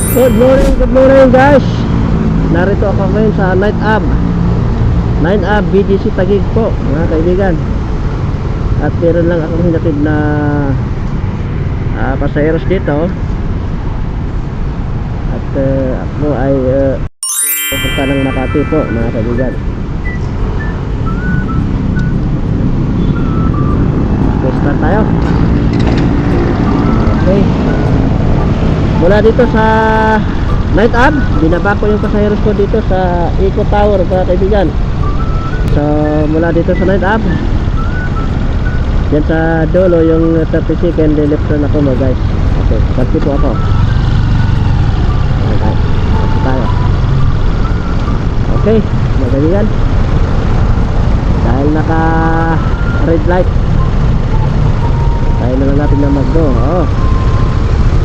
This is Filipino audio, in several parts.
Good morning guys. Narito ako ngayon sa Night Ab 9 Ab BGC Taguig po mga kaibigan. At meron lang akong hinatid na pasayeros dito. At ako ay pupunta ng Makati po mga kaibigan. Okay, start tayo. Okay. Mula dito sa Night Ab, binaba ko yung pasaheros ko dito sa Eco Tower mga kaibigan. So mula dito sa Night Ab, yan sa dulo yung 30 second left turn ako mo guys. Okay, pati po ako. Okay, pati tayo. Okay mga kaibigan, dahil naka red light, tayo na lang natin na mag-go.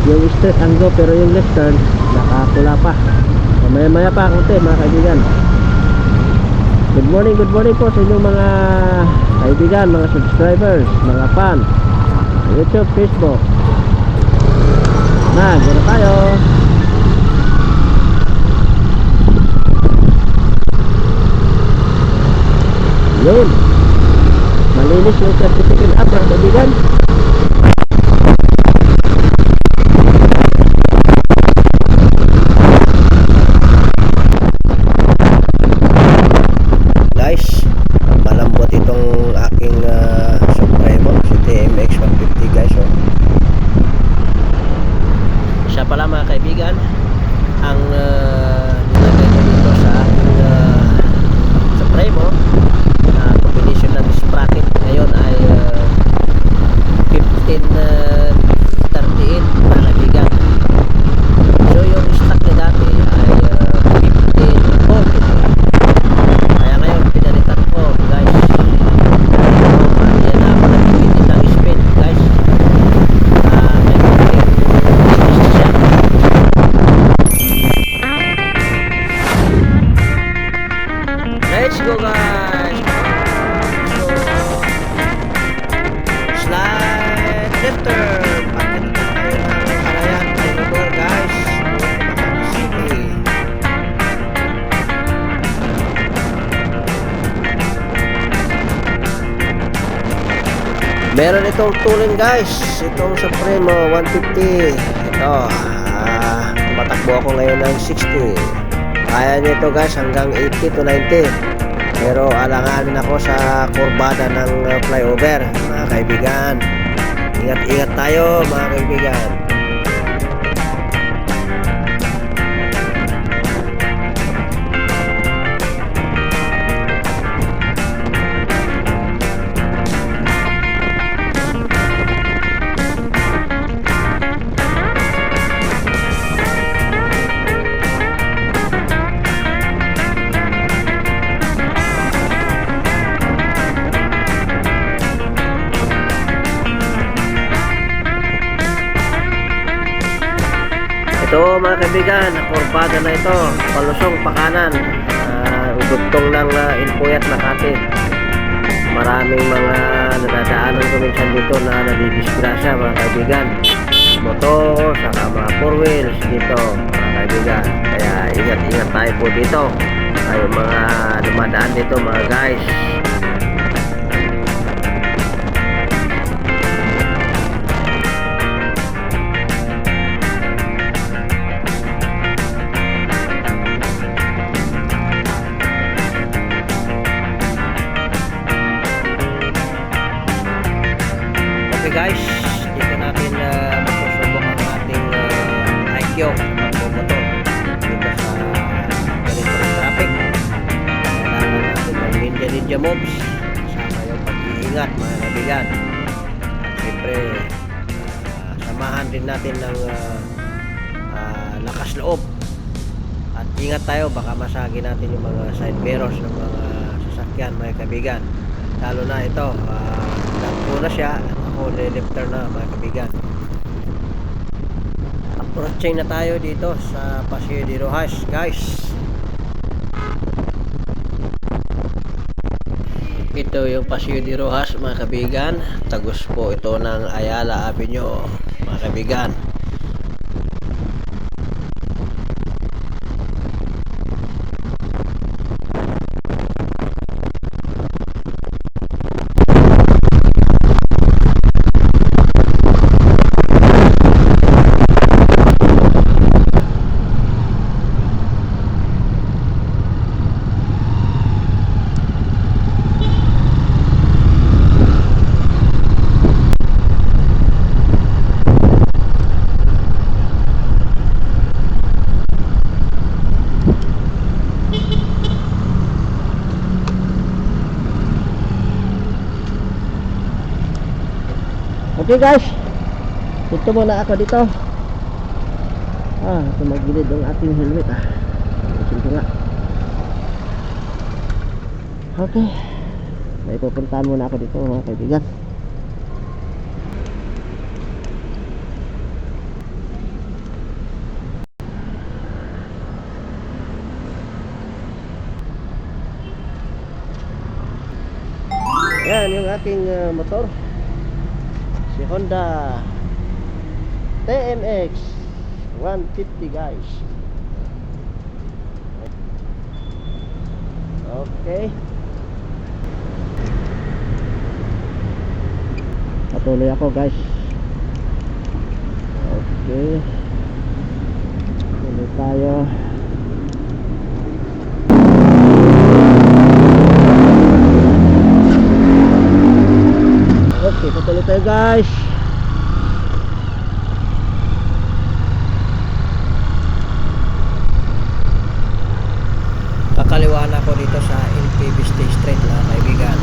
Yung straight ang go, pero yung left turn nakapula pa. So, maya pa konti mga kaibigan. Good morning po sa inyong mga kaibigan, mga subscribers, mga fan YouTube, Facebook. Gano'n tayo. Yun, malinis yung certificate up mga kaibigan. Ang nilagay ko dito sa Supremo na combination ng sprocket ngayon ay 1538 mga kaibigan. So yung stock na dati ay 1540. Kaya ngayon pinalitan ko guys. Yan na ako nagpipindit ng spin guys. Let's go guys. So, slide lifter. Bakit na tayo ng Kalayan Flyover guys? Makati City. Meron itong tooling guys. Itong Supremo 150. Ito. Tumatakbo ako ngayon ng 60. Kaya nito guys hanggang 80 to 90. Pero alanganin ako sa kurbada ng flyover mga kaibigan. Ingat tayo mga kaibigan. Ito mga kaibigan, kurbada na ito, palusong pakanan, udugtong ng Ilpuyat Makati. Maraming mga nadadaanan ko minsan dito na nadidisgrasya mga kaibigan. Motor, saka mga 4 wheels dito mga kaibigan. Kaya ingat tayo po dito. Tayo mga dumadaan dito mga guys. Guys, dito natin magsusubok ang ating IQ pagbumotor dito sa ganitong traffic. Kailangan natin ng ninja moves kasama yung pag-iingat mga kaibigan. At siyempre samahan din natin ng lakas loob at ingat tayo, baka masagi natin yung mga side mirrors ng mga sasakyan mga kaibigan. Lalo na ito nagpo na siya, ako lifter na mga kaibigan. Approaching na tayo dito sa Paseo de Rojas guys. Ito yung Paseo de Rojas mga kaibigan. Tagos po ito ng Ayala Avenue mga kaibigan. Okay guys, dito muna ako dito. Tumagilid ang ating helmet ayusin ko nga. Okay, may pupuntahan muna ako dito mga kaibigan. Yan yung aking motor, si Honda TMX 150 guys. Okay, patuloy ako guys. Okay, tuloy tayo. Okay, patuloy tayo guys. Kakaliwa na ako dito sa NPB State Street mga kaibigan.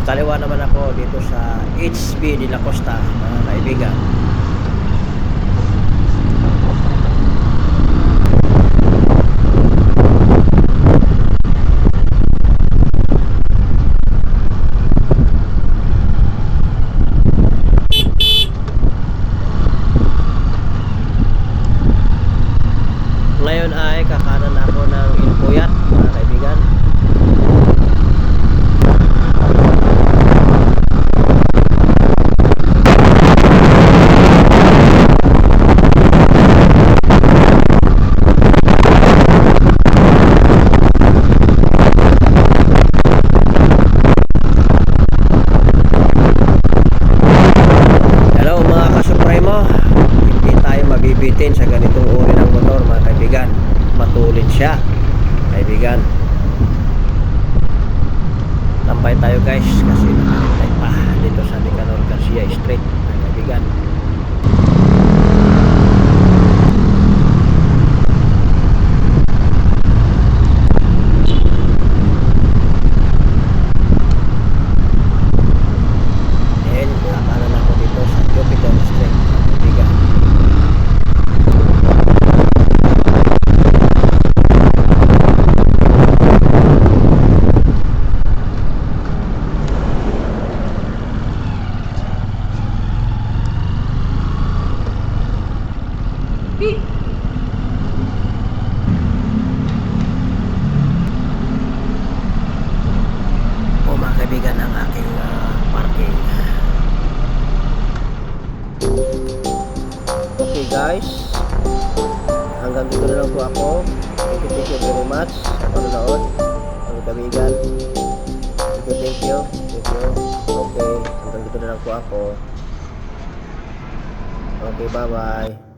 Kaliwa naman ako dito sa HB de la Costa mga kaibigan. Ngayon ay kakanan ako ng Inpuyat mga kaibigan. Bitin sa ganitong uri ng motor mga kaibigan, matulid siya kaibigan. Tampay tayo guys kasi nakalintay pa dito sa Nicanor Garcia Street mga kaibigan. And nakanan ako dito sa Jupiter Street mga kaibigan. Mga kaibigan ang aking parking. Okay guys, hanggang dito na lang po ako. Thank you very much sa panonood mga kaibigan. Thank you. Okay, hanggang dito na lang po ako. Okay, bye bye.